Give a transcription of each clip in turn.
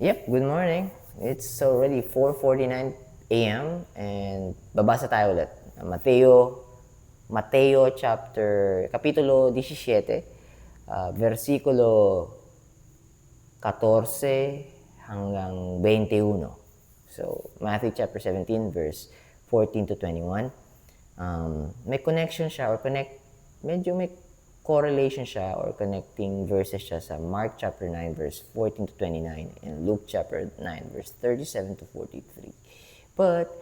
Yep, good morning. It's already 4:49 a.m. and babasa tayo ulit. Mateo Kapitulo 17, versikulo 14 hanggang 21. So, Matthew chapter 17, verse 14 to 21. May connection siya medyo may correlation siya or connecting verses siya sa Mark chapter 9 verse 14 to 29 and Luke chapter 9 verse 37 to 43. But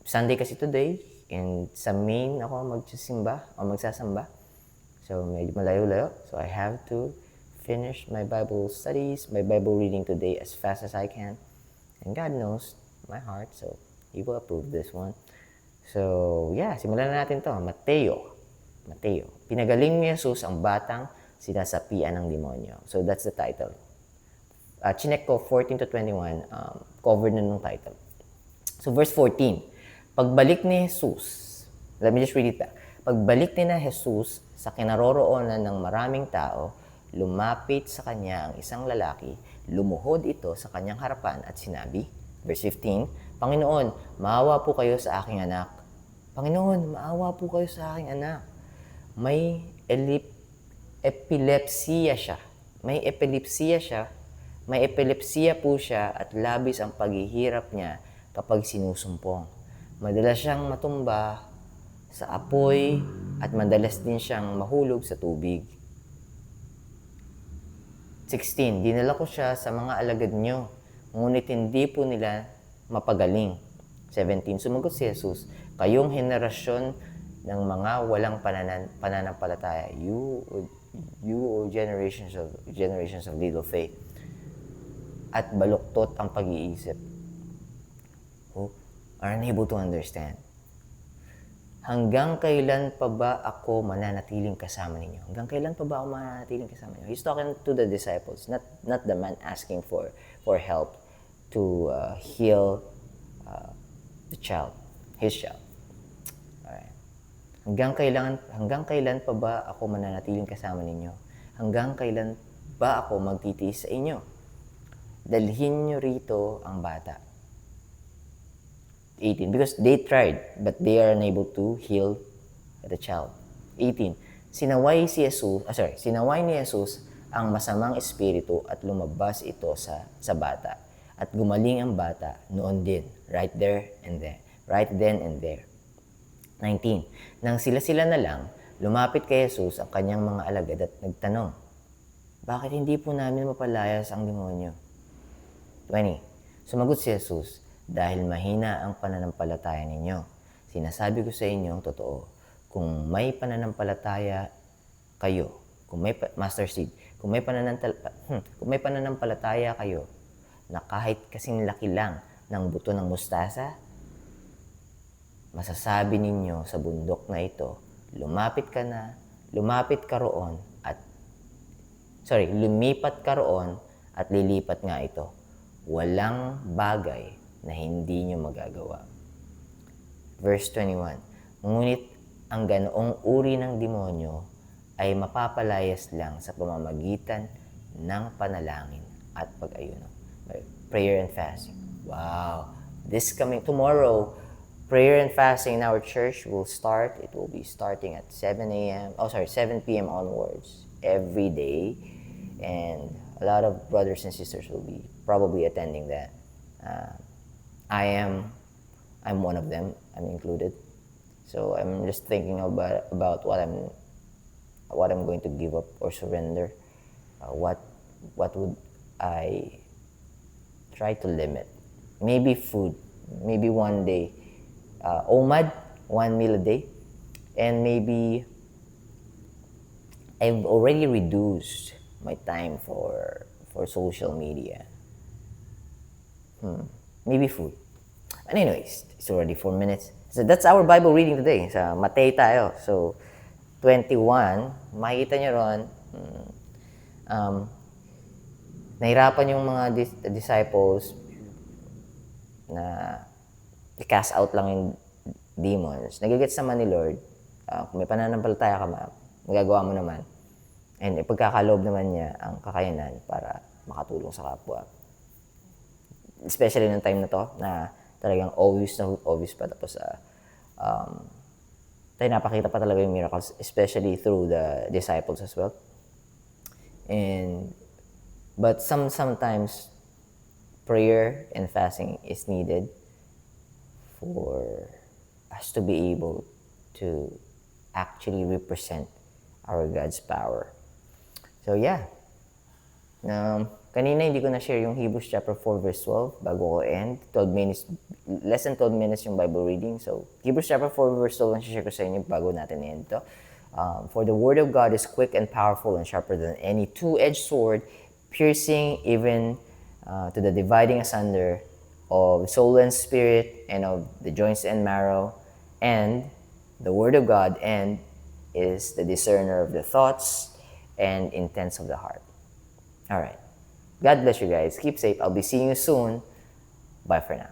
Sunday kasi today and sa main ako magsasamba. So medyo malayo-layo. So I have to finish my Bible studies, my Bible reading today as fast as I can. And God knows my heart, so He will approve this one. So, yeah, simulan na natin to. Mateo. Pinagaling ni Jesus ang batang sinasapian ng demonyo. So, that's the title. Chinek ko 14 to 21, covered na nung title. So, verse 14. Pagbalik ni Jesus, let me just read it back. Pagbalik ni na Jesus sa kinaroroonan ng maraming tao, lumapit sa kanya ang isang lalaki, lumuhod ito sa kanyang harapan at sinabi, verse 15, Panginoon, maawa po kayo sa aking anak. Panginoon, maawa po kayo sa aking anak. May epilepsiya siya. May epilepsiya po siya at labis ang paghihirap niya kapag sinusumpong. Madalas siyang matumba sa apoy at madalas din siyang mahulog sa tubig. 16. Dinala ko siya sa mga alagad niyo, ngunit hindi po nila mapagaling. 17. Sumagot si Jesus, kayong henerasyon ng mga walang pananampalataya, you or generations of little faith, at baluktot ang pag-iisip, who are unable to understand. Hanggang kailan pa ba ako mananatiling kasama ninyo? Hanggang kailan pa ba ako mananatiling kasama ninyo? He's talking to the disciples, not the man asking for help to heal his child. Alright. Hanggang kailan pa ba ako mananatiling kasama ninyo? Hanggang kailan ba ako magtitiis sa inyo? Dalhin nyo rito ang bata. 18. Because they tried, but they are unable to heal the child. 18. Sinaway ni Jesus ang masamang espiritu at lumabas ito sa bata. At gumaling ang bata noon din, right then and there. 19. Nang sila na lang, lumapit kay Jesus ang kanyang mga alagad at nagtanong, bakit hindi po namin mapalayas ang demonyo? 20. Sumagot si Jesus, dahil mahina ang pananampalataya ninyo. Sinasabi ko sa inyo ang totoo, kung may pananampalataya kayo, kung may pananampalataya kayo na kahit kasing laki lang ng buto ng mustasa, masasabi ninyo sa bundok na ito, lumipat ka roon at lilipat nga ito. Walang bagay na hindi nyo magagawa. Verse 21. Ngunit ang ganoong uri ng demonyo ay mapapalayas lang sa pamamagitan ng panalangin at pag-ayuno. Prayer and fasting. Wow! This coming tomorrow, prayer and fasting in our church will start. It will be starting at 7 p.m. onwards every day. And a lot of brothers and sisters will be probably attending that. I'm one of them. I'm included. So I'm just thinking about what I'm going to give up or surrender. What would I try to limit? Maybe food. Maybe one day, OMAD, 1 meal a day, and maybe I've already reduced my time for social media. Maybe food. And anyways, it's already 4 minutes. So that's our Bible reading today. Sa Mateo tayo. So, 21, makikita nyo ron, nahirapan yung mga disciples na i-cast out lang yung demons. Nagigets naman ni Lord, kung may pananampalataya ka, magagawa mo naman. And ipagkakaloob naman niya ang kakayanan para makatulong sa kapwa. especially ng time na to, na talagang always na always pa. Tapos, tayo napakita pa talaga yung miracles, especially through the disciples as well. But sometimes, prayer and fasting is needed for us to be able to actually represent our God's power. So yeah, kanina hindi ko na-share yung Hebrews chapter 4 verse 12 bago ko end. 12 minutes, less than 12 minutes yung Bible reading. So Hebrews chapter 4 verse 12 ang share ko sa inyo bago natin end to. For the word of God is quick and powerful and sharper than any two-edged sword, piercing even to the dividing asunder of soul and spirit and of the joints and marrow, and the word of God and is the discerner of the thoughts and intents of the heart. All right. God bless you guys. Keep safe. I'll be seeing you soon. Bye for now.